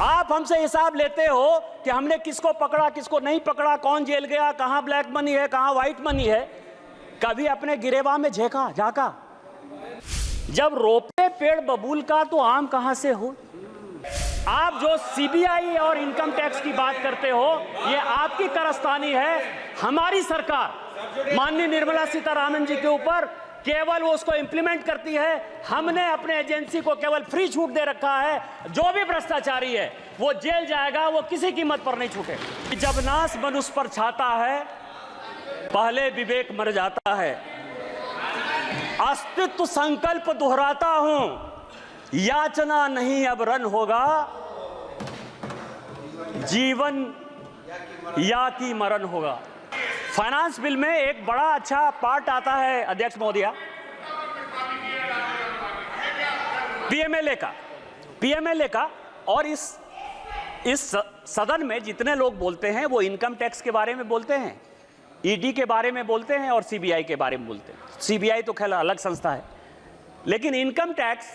आप हमसे हिसाब लेते हो कि हमने किसको पकड़ा, किसको नहीं पकड़ा, कौन जेल गया, कहां ब्लैक मनी है, कहां व्हाइट मनी है। कभी अपने गिरेबान में झांका? जब रोपे पेड़ बबूल का तो आम कहां से हो। आप जो सीबीआई और इनकम टैक्स की बात करते हो, ये आपकी कारस्तानी है। हमारी सरकार माननीय निर्मला सीतारामन जी के ऊपर केवल वो उसको इंप्लीमेंट करती है। हमने अपने एजेंसी को केवल फ्री छूट दे रखा है। जो भी भ्रष्टाचारी है वो जेल जाएगा, वो किसी कीमत पर नहीं छूटे। जब नाश मनुष्य पर छाता है, पहले विवेक मर जाता है। अस्तित्व संकल्प दोहराता हूं, याचना नहीं अब रन होगा, जीवन या की मरण होगा। फाइनेंस बिल में एक बड़ा अच्छा पार्ट आता है अध्यक्ष महोदया, पीएमएलए का। और इस सदन में जितने लोग बोलते हैं वो इनकम टैक्स के बारे में बोलते हैं, ईडी के बारे में बोलते हैं और सीबीआई के बारे में बोलते हैं। सीबीआई तो खैर अलग संस्था है, लेकिन इनकम टैक्स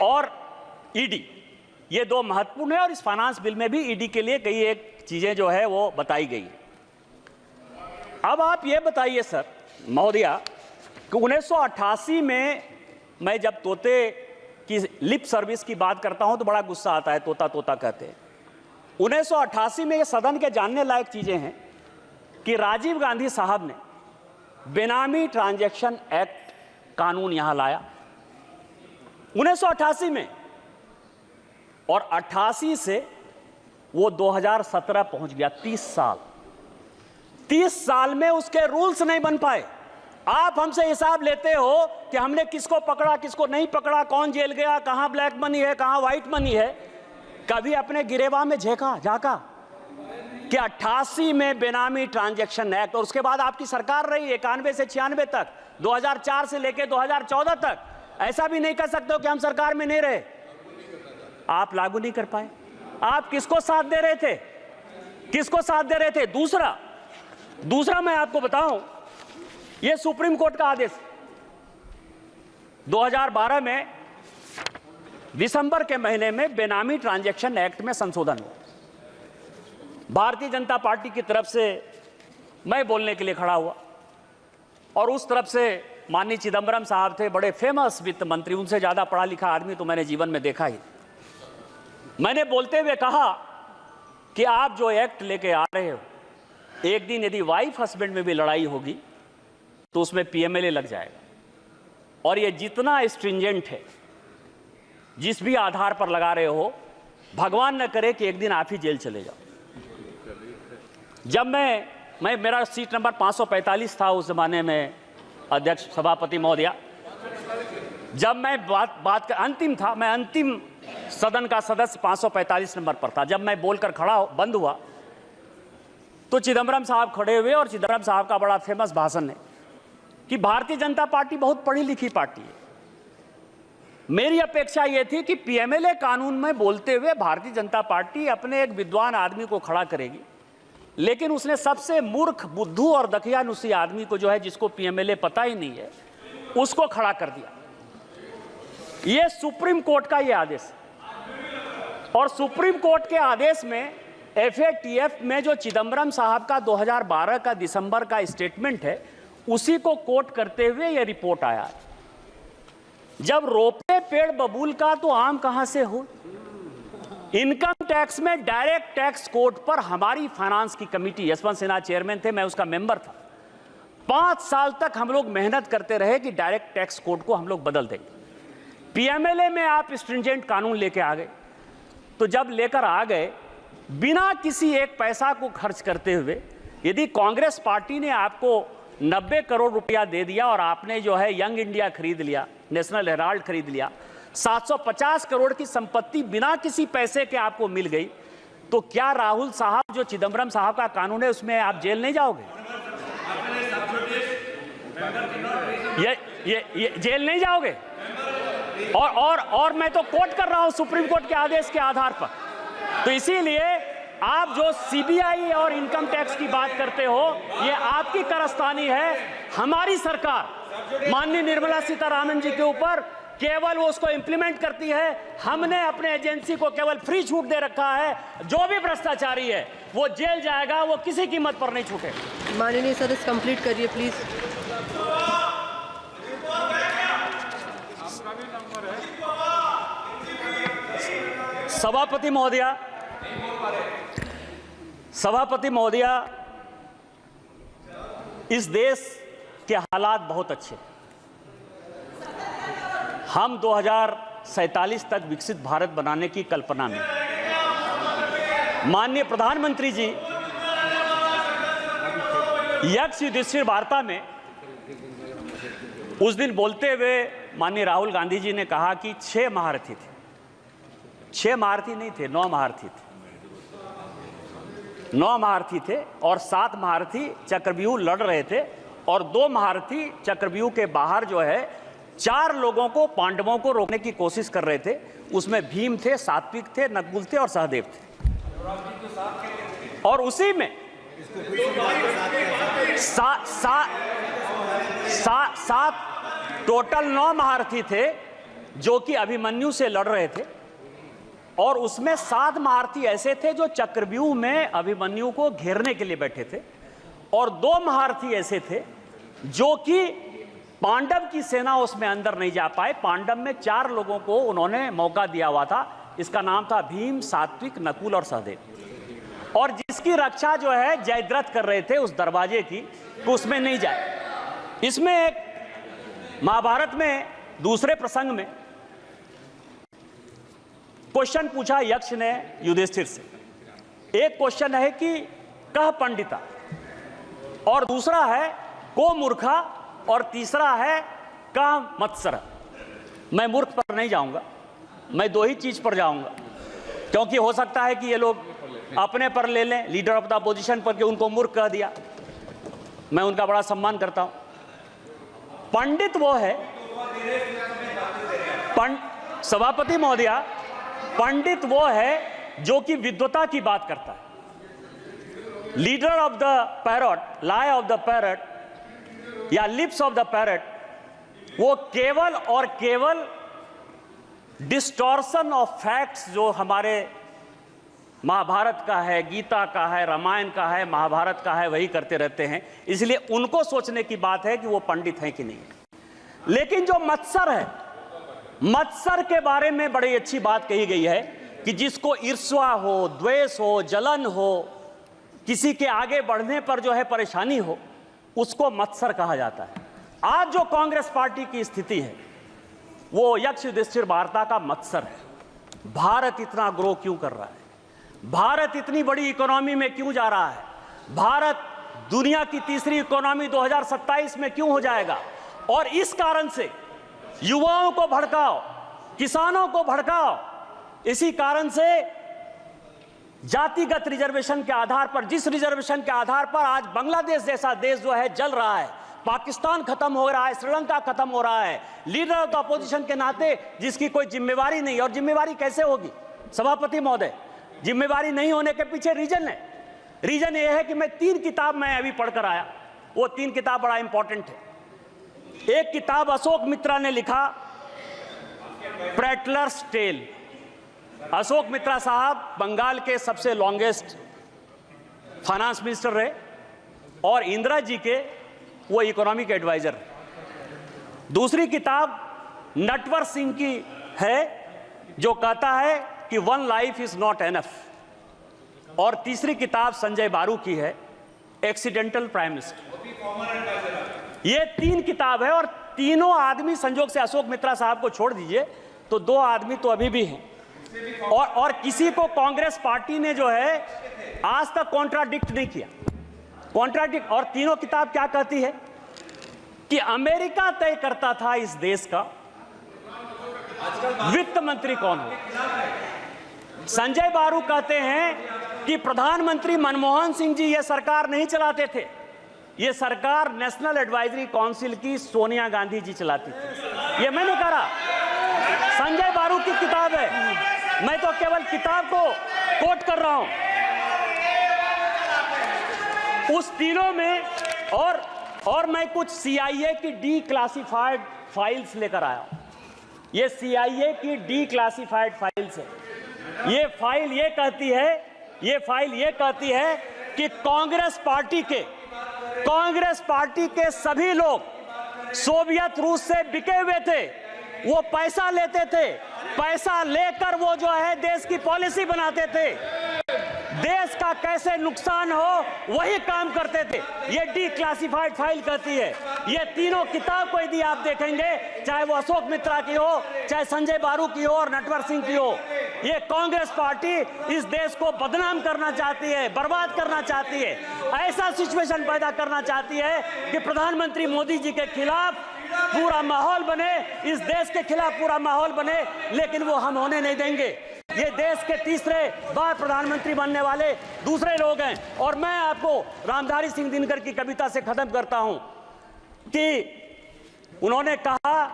और ईडी ये दो महत्वपूर्ण है। और इस फाइनेंस बिल में भी ईडी के लिए कई एक चीजें जो है वो बताई गई है। अब आप ये बताइए सर महोदया कि 1988 में मैं जब तोते की लिप सर्विस की बात करता हूं तो बड़ा गुस्सा आता है, तोता तोता कहते हैं। 1988 में ये सदन के जानने लायक चीजें हैं कि राजीव गांधी साहब ने बेनामी ट्रांजैक्शन एक्ट कानून यहां लाया 1988 में, और 88 से वो 2017 पहुंच गया। 30 साल में उसके रूल्स नहीं बन पाए। आप हमसे हिसाब लेते हो कि हमने किसको पकड़ा, किसको नहीं पकड़ा, कौन जेल गया, कहां ब्लैक मनी है, कहां व्हाइट मनी है। कभी अपने गिरेबान में झांका कि 88 में बेनामी ट्रांजैक्शन एक्ट, और उसके बाद आपकी सरकार रही 91 से 96 तक, 2004 से लेकर 2014 तक। ऐसा भी नहीं कर सकते हो कि हम सरकार में नहीं रहे। आप लागू नहीं कर पाए। आप किसको साथ दे रहे थे, किसको साथ दे रहे थे? दूसरा मैं आपको बताऊं, यह सुप्रीम कोर्ट का आदेश 2012 में दिसंबर के महीने में बेनामी ट्रांजैक्शन एक्ट में संशोधन हुआ। भारतीय जनता पार्टी की तरफ से मैं बोलने के लिए खड़ा हुआ, और उस तरफ से माननीय चिदंबरम साहब थे, बड़े फेमस वित्त मंत्री। उनसे ज्यादा पढ़ा लिखा आदमी तो मैंने जीवन में देखा ही। मैंने बोलते हुए कहा कि आप जो एक्ट लेके आ रहे हो, एक दिन यदि वाइफ हस्बैंड में भी लड़ाई होगी तो उसमें पीएमएलए लग जाएगा। और ये जितना स्ट्रिंजेंट है, जिस भी आधार पर लगा रहे हो, भगवान न करे कि एक दिन आप ही जेल चले जाओ। जब मैं मेरा सीट नंबर 545 था उस जमाने में अध्यक्ष सभापति महोदया, जब मैं बात अंतिम था, मैं अंतिम सदन का सदस्य 545 नंबर पर था। जब मैं बोलकर खड़ा बंद हुआ तो चिदंबरम साहब खड़े हुए, और चिदंबरम साहब का बड़ा फेमस भाषण है कि भारतीय जनता पार्टी बहुत पढ़ी लिखी पार्टी है। मेरी अपेक्षा यह थी कि पीएमएलए कानून में बोलते हुए भारतीय जनता पार्टी अपने एक विद्वान आदमी को खड़ा करेगी, लेकिन उसने सबसे मूर्ख, बुद्धू और दकियानुसी आदमी को, जो है जिसको पीएमएलए पता ही नहीं है, उसको खड़ा कर दिया। यह सुप्रीम कोर्ट का यह आदेश, और सुप्रीम कोर्ट के आदेश में एफएटीएफ में जो चिदंबरम साहब का 2012 का दिसंबर का स्टेटमेंट है, उसी को कोट करते हुए यह रिपोर्ट आया। जब रोपे पेड़ बबूल का तो आम कहां से हो। इनकम टैक्स में डायरेक्ट टैक्स कोड पर हमारी फाइनेंस की कमेटी, यशवंत सिन्हा चेयरमैन थे, मैं उसका मेंबर था। 5 साल तक हम लोग मेहनत करते रहे कि डायरेक्ट टैक्स कोड को हम लोग बदल देंगे। पीएमएलए में आप स्ट्रिंजेंट कानून लेके आ गए, तो जब लेकर आ गए बिना किसी एक पैसा को खर्च करते हुए, यदि कांग्रेस पार्टी ने आपको 90 करोड़ रुपया दे दिया और आपने जो है यंग इंडिया खरीद लिया, नेशनल हेराल्ड खरीद लिया, 750 करोड़ की संपत्ति बिना किसी पैसे के आपको मिल गई, तो क्या राहुल साहब जो चिदंबरम साहब का कानून है उसमें आप जेल नहीं जाओगे? ये जेल नहीं जाओगे? और मैं तो कोट कर रहा हूं सुप्रीम कोर्ट के आदेश के आधार पर। तो इसीलिए आप जो सीबीआई और इनकम टैक्स की बात करते हो, ये आपकी कारस्तानी है। हमारी सरकार माननीय निर्मला सीतारामन जी के ऊपर केवल वो उसको इंप्लीमेंट करती है। हमने अपने एजेंसी को केवल फ्री छूट दे रखा है। जो भी भ्रष्टाचारी है वो जेल जाएगा, वो किसी कीमत पर नहीं छूटे। माननीय सदस्य कंप्लीट करिए प्लीज। सभापति महोदया, इस देश के हालात बहुत अच्छे। हम 2047 तक विकसित भारत बनाने की कल्पना में, माननीय प्रधानमंत्री जी यक्ष युधिष्ठिर वार्ता में उस दिन बोलते हुए माननीय राहुल गांधी जी ने कहा कि 6 महारथी थे। 6 महारथी नहीं थे, 9 महारथी थे। 9 महारथी थे और 7 महारथी चक्रव्यूह लड़ रहे थे और 2 महारथी चक्रव्यूह के बाहर जो है 4 लोगों को, पांडवों को रोकने की कोशिश कर रहे थे। उसमें भीम थे, सात्विक थे, नकुल थे और सहदेव थे। और उसी में सात टोटल 9 महारथी थे जो कि अभिमन्यु से लड़ रहे थे और उसमें 7 महारथी ऐसे थे जो चक्रव्यूह में अभिमन्यु को घेरने के लिए बैठे थे और 2 महारथी ऐसे थे जो कि पांडव की सेना उसमें अंदर नहीं जा पाए। पांडव में 4 लोगों को उन्होंने मौका दिया हुआ था। इसका नाम था भीम, सात्विक, नकुल और सहदेव। और जिसकी रक्षा जो है जयद्रथ कर रहे थे उस दरवाजे की, तो उसमें नहीं जाए। इसमें एक महाभारत में दूसरे प्रसंग में क्वेश्चन पूछा यक्ष ने युधिष्ठिर से। एक क्वेश्चन है कि कह पंडिता, और दूसरा है को मूर्खा, और तीसरा है कह मत्सर। मैं मूर्ख पर नहीं जाऊंगा, मैं 2 ही चीज पर जाऊंगा, क्योंकि हो सकता है कि ये लोग अपने पर ले लें, लीडर ऑफ द अपोजिशन पर, कि उनको मूर्ख कह दिया। मैं उनका बड़ा सम्मान करता हूं। पंडित वो है, सभापति महोदया, पंडित वो है जो कि विद्वता की बात करता है। Leader of the parrot, lie of the parrot या लिप्स ऑफ द पैरट, वो केवल और केवल डिस्टॉर्शन ऑफ फैक्ट्स जो हमारे महाभारत का है, गीता का है, रामायण का है, महाभारत का है, वही करते रहते हैं। इसलिए उनको सोचने की बात है कि वो पंडित हैं कि नहीं। लेकिन जो मत्सर है, मत्सर के बारे में बड़ी अच्छी बात कही गई है कि जिसको ईर्ष्या हो, द्वेष हो, जलन हो, किसी के आगे बढ़ने पर जो है परेशानी हो, उसको मत्सर कहा जाता है। आज जो कांग्रेस पार्टी की स्थिति है वो यक्ष युधिष्ठिर वार्ता का मत्सर है। भारत इतना ग्रो क्यों कर रहा है? भारत इतनी बड़ी इकोनॉमी में क्यों जा रहा है? भारत दुनिया की तीसरी इकोनॉमी 2027 में क्यों हो जाएगा? और इस कारण से युवाओं को भड़काओ, किसानों को भड़काओ। इसी कारण से जातिगत रिजर्वेशन के आधार पर, जिस रिजर्वेशन के आधार पर आज बांग्लादेश जैसा देश जो है जल रहा है, पाकिस्तान खत्म हो रहा है, श्रीलंका खत्म हो रहा है, लीडर ऑफ द अपोजिशन के नाते जिसकी कोई जिम्मेवारी नहीं। और जिम्मेवारी कैसे होगी सभापति महोदय? जिम्मेवारी नहीं होने के पीछे रीजन है। रीजन ये है कि मैं 3 किताब मैं अभी पढ़कर आया, वो 3 किताब बड़ा इंपॉर्टेंट है। एक किताब अशोक मित्रा ने लिखा, प्रेटलर्स टेल। अशोक मित्रा साहब बंगाल के सबसे लॉन्गेस्ट फाइनेंस मिनिस्टर रहे और इंदिरा जी के वो इकोनॉमिक एडवाइजर। दूसरी किताब नटवर सिंह की है जो कहता है कि 1 लाइफ इज नॉट एनफ। और तीसरी किताब संजय बारू की है, एक्सीडेंटल प्राइम मिनिस्टर। ये 3 किताब है और तीनों आदमी, संजोग से अशोक मित्रा साहब को छोड़ दीजिए तो 2 आदमी तो अभी भी हैं। और किसी को कांग्रेस पार्टी ने जो है आज तक कॉन्ट्राडिक्ट नहीं किया। कॉन्ट्राडिक्ट। और तीनों किताब क्या कहती है कि अमेरिका तय करता था इस देश का वित्त मंत्री कौन हो। संजय बारू कहते हैं कि प्रधानमंत्री मनमोहन सिंह जी ये सरकार नहीं चलाते थे, ये सरकार नेशनल एडवाइजरी काउंसिल की सोनिया गांधी जी चलाती थी। ये मैं नहीं कह रहा, संजय बारू की किताब है, मैं तो केवल किताब को कोट कर रहा हूं। उस तीनों में और मैं कुछ CIA की डिक्लासिफाइड फाइल्स लेकर आया। ये CIA की डिक्लासिफाइड फाइल्स है। ये फाइल ये कहती है कि कांग्रेस पार्टी के सभी लोग सोवियत रूस से बिके हुए थे। वो पैसा लेते थे, पैसा लेकर वो जो है देश की पॉलिसी बनाते थे, देश का कैसे नुकसान हो वही काम करते थे। ये डिक्लासिफाइड फाइल कहती है। ये तीनों किताब को यदि आप देखेंगे, चाहे वो अशोक मित्रा की हो, चाहे संजय बारू की हो और नटवर सिंह की हो, ये कांग्रेस पार्टी इस देश को बदनाम करना चाहती है, बर्बाद करना चाहती है, ऐसा सिचुएशन पैदा करना चाहती है कि प्रधानमंत्री मोदी जी के खिलाफ पूरा माहौल बने, इस देश के खिलाफ पूरा माहौल बने, लेकिन वो हम होने नहीं देंगे। ये देश के तीसरे बार प्रधानमंत्री बनने वाले दूसरे लोग हैं। और मैं आपको रामधारी सिंह दिनकर की कविता से खत्म करता हूं कि उन्होंने कहा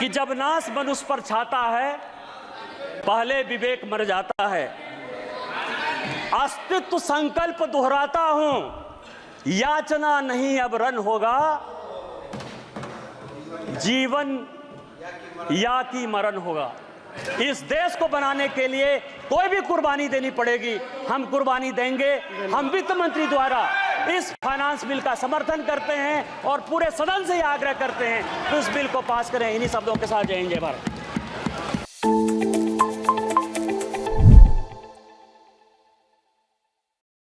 कि जब नाश मनुष्य पर छाता है, पहले विवेक मर जाता है। अस्तित्व संकल्प दोहराता हूं, याचना नहीं अब रन होगा, जीवन या की मरण होगा। इस देश को बनाने के लिए कोई भी कुर्बानी देनी पड़ेगी, हम कुर्बानी देंगे। हम वित्त मंत्री द्वारा इस फाइनेंस बिल का समर्थन करते हैं और पूरे सदन से यह आग्रह करते हैं कि उस बिल को पास करें। इन्हीं शब्दों के साथ जय हिंद, जय भारत।